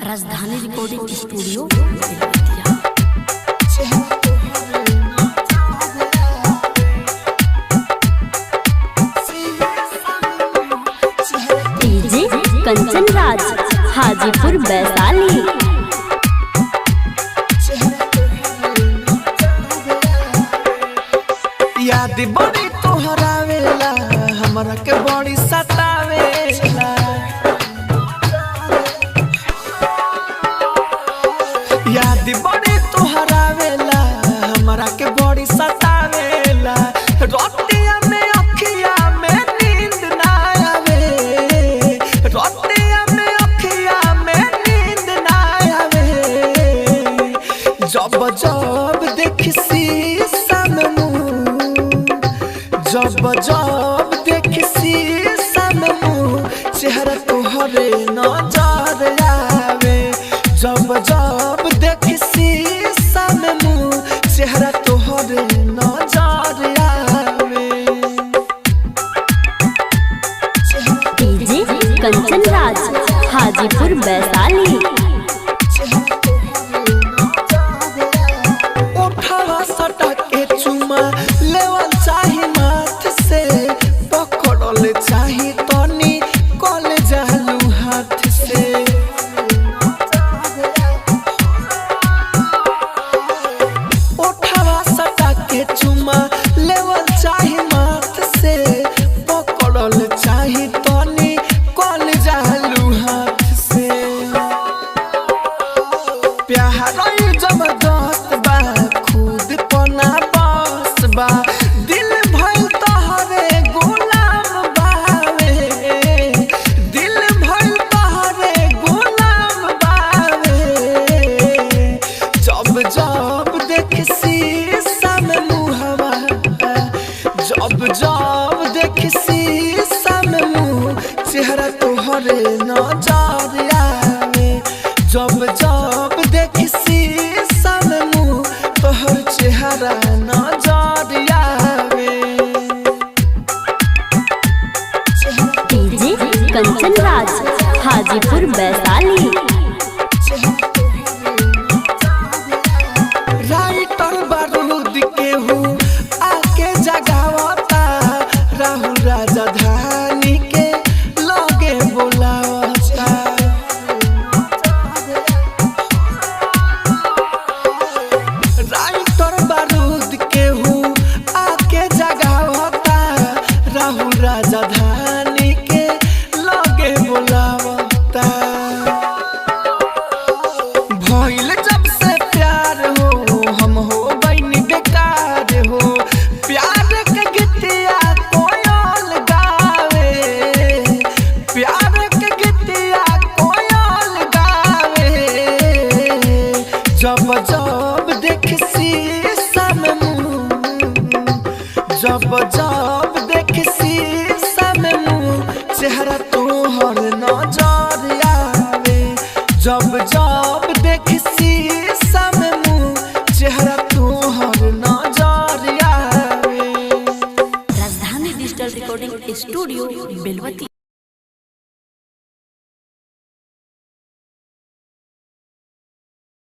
राजधानी recording studio. DJ Kanchan Raj, Hajipur Vaishali. याद बड़ी तोहरा वेला, हमरा के बड़ी सतावेला। याद बड़ी तोहरा वेला, हमरा के बड़ी सतावेला। रोटिया में अखिया में नींद ना आवे, रोटिया में अखिया में नींद ना आवे। जब जब देखी शीशा में जब जब देखी शीशा में मुँह, चेहरा तोहरे नजर आवे। जब जब देखी शीशा में मुँह, चेहरा तोहरे नजर आवे। डीजे कंचन राज, हाजीपुर वैशाली। उठावा सटा के चुमा लेवल चाही माथ से, पकड़ल चाही तनी कल जालू हाथ से। उठावा सटा के चुमा लेवल चाही माथ से, पकड़ल चाही तनी कल जालू हाथ से। प्यार जबरदस्त बा, खुद पना बस बा, दिल भइल तोहरे गुलाम बावे। दिल भइल तोहरे गुलाम बावे। जब जब देखी शीशा में मुहवा, जब जब देखी शीशा में मुँह, चेहरा तोहरे नजर आवे। जब जब देखी शीशा में मुँह, तोहर चेहरा नजर आवे। डीजे कंचन राज, हाजीपुर वैशाली। राइटर बारूद केहू आके जगावता, राहुल राजधानी के लगे बोलावता। राइटर बारूद केहू आके जगावता, राहुल राजधानी के लगे बोलावता। भइल जब से प्यार हो, हम हो गइनी बेकार हो। प्यार के गीतिया कोयल गावे, प्यार के गीतिया कोयल गावे। जब जब देखी शीशा में मुँह, जब जब देखी शीशा में मुँह, चेहरा तोहर नजर आवे। जब जब देखी शीशा में मुँह, चेहरा तोहर नजर आवे। राजधानी डिजिटल रिकॉर्डिंग स्टूडियो बेलवती।